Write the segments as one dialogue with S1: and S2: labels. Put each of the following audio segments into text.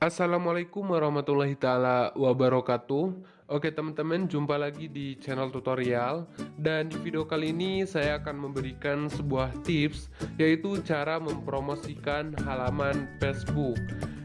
S1: Assalamualaikum warahmatullahi taala wabarakatuh. Oke teman-teman, jumpa lagi di channel tutorial. Dan di video kali ini saya akan memberikan sebuah tips, yaitu cara mempromosikan halaman Facebook,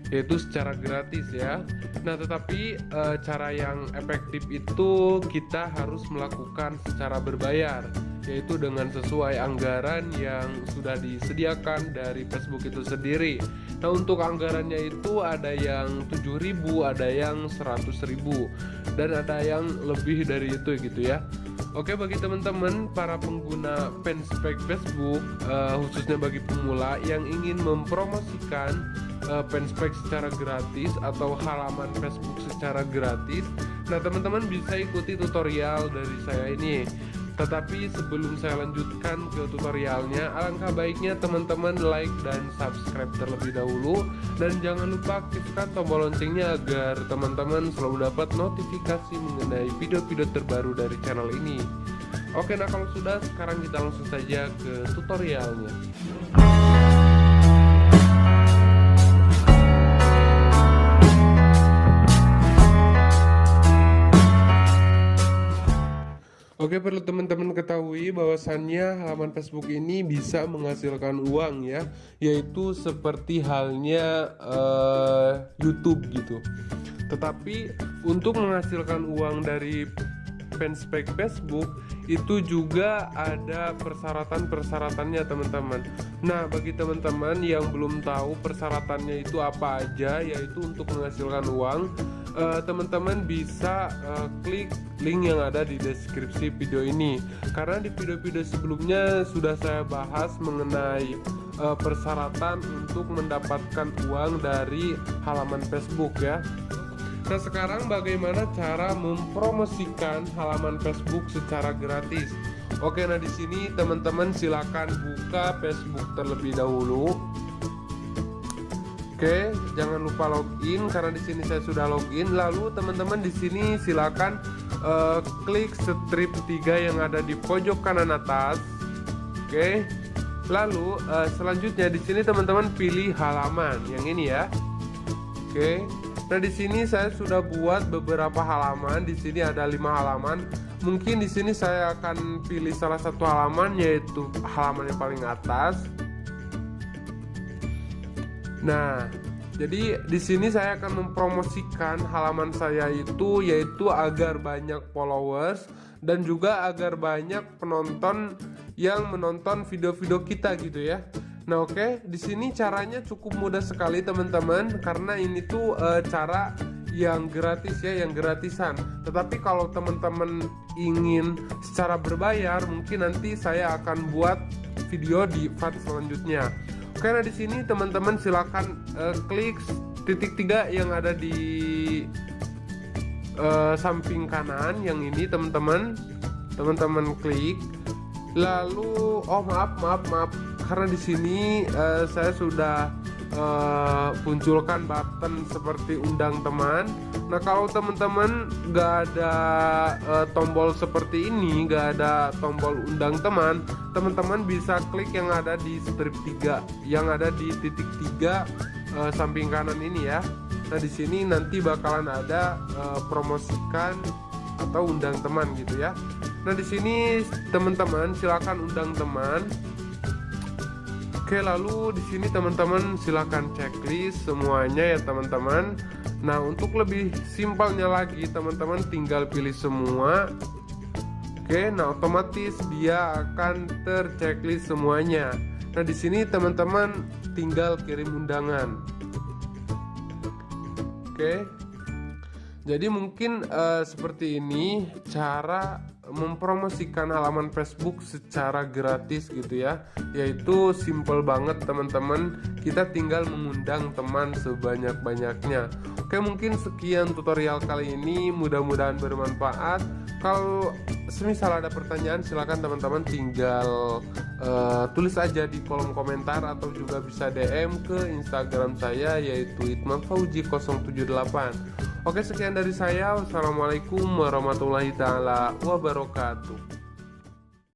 S1: yaitu secara gratis ya. Nah tetapi cara yang efektif itu kita harus melakukan secara berbayar, yaitu dengan sesuai anggaran yang sudah disediakan dari Facebook itu sendiri. Nah untuk anggarannya itu ada yang 7.000, ada yang 100.000, dan ada yang lebih dari itu gitu ya. Oke, bagi teman-teman para pengguna fanspage Facebook, khususnya bagi pemula yang ingin mempromosikan fanspage secara gratis atau halaman Facebook secara gratis, nah teman-teman bisa ikuti tutorial dari saya ini. Tetapi sebelum saya lanjutkan ke tutorialnya, alangkah baiknya teman-teman like dan subscribe terlebih dahulu, dan jangan lupa aktifkan tombol loncengnya agar teman-teman selalu dapat notifikasi mengenai video-video terbaru dari channel ini. Oke, nah kalau sudah, sekarang kita langsung saja ke tutorialnya. Oke, perlu teman-teman ketahui bahwasannya halaman Facebook ini bisa menghasilkan uang ya, yaitu seperti halnya YouTube gitu. Tetapi untuk menghasilkan uang dari fanspage Facebook itu juga ada persyaratan-persyaratannya teman-teman. Nah bagi teman-teman yang belum tahu persyaratannya itu apa aja, yaitu untuk menghasilkan uang, teman-teman bisa klik link yang ada di deskripsi video ini, karena di video-video sebelumnya sudah saya bahas mengenai persyaratan untuk mendapatkan uang dari halaman Facebook ya. Nah sekarang bagaimana cara mempromosikan halaman Facebook secara gratis? Oke, nah di sini teman-teman silakan buka Facebook terlebih dahulu. Oke, jangan lupa login karena di sini saya sudah login. Lalu teman-teman di sini silakan klik strip 3 yang ada di pojok kanan atas. Oke. Lalu selanjutnya di sini teman-teman pilih halaman yang ini ya. Oke. Nah di sini saya sudah buat beberapa halaman. Di sini ada 5 halaman. Mungkin di sini saya akan pilih salah satu halaman, yaitu halaman yang paling atas. Nah, jadi di sini saya akan mempromosikan halaman saya itu, yaitu agar banyak followers dan juga agar banyak penonton yang menonton video-video kita gitu ya. Nah oke, di sini caranya cukup mudah sekali teman-teman, karena ini tuh cara yang gratis ya, yang gratisan. Tetapi kalau teman-teman ingin secara berbayar, mungkin nanti saya akan buat video di part selanjutnya. Oke, nah di sini teman-teman silakan klik titik 3 yang ada di samping kanan yang ini teman-teman klik. Lalu maaf karena di sini saya sudah munculkan button seperti undang teman. Nah kalau teman-teman gak ada tombol seperti ini, gak ada tombol undang teman, teman-teman bisa klik yang ada di strip 3 yang ada di titik 3 samping kanan ini ya. Nah di sini nanti bakalan ada promosikan atau undang teman gitu ya. Nah di sini teman-teman silakan undang teman. Oke, lalu di sini teman-teman silakan checklist semuanya ya teman-teman. Nah untuk lebih simpelnya lagi teman-teman tinggal pilih semua. Oke, nah otomatis dia akan terchecklist semuanya. Nah di sini teman-teman tinggal kirim undangan. Oke. Jadi mungkin seperti ini cara mempromosikan halaman Facebook secara gratis gitu ya, yaitu simple banget teman-teman, kita tinggal mengundang teman sebanyak-banyaknya. Oke, mungkin sekian tutorial kali ini, mudah-mudahan bermanfaat. Kalau semisal ada pertanyaan, silakan teman-teman tinggal tulis aja di kolom komentar, atau juga bisa DM ke Instagram saya, yaitu itmanfauji078. Oke, sekian dari saya. Wassalamualaikum warahmatullahi taala wabarakatuh.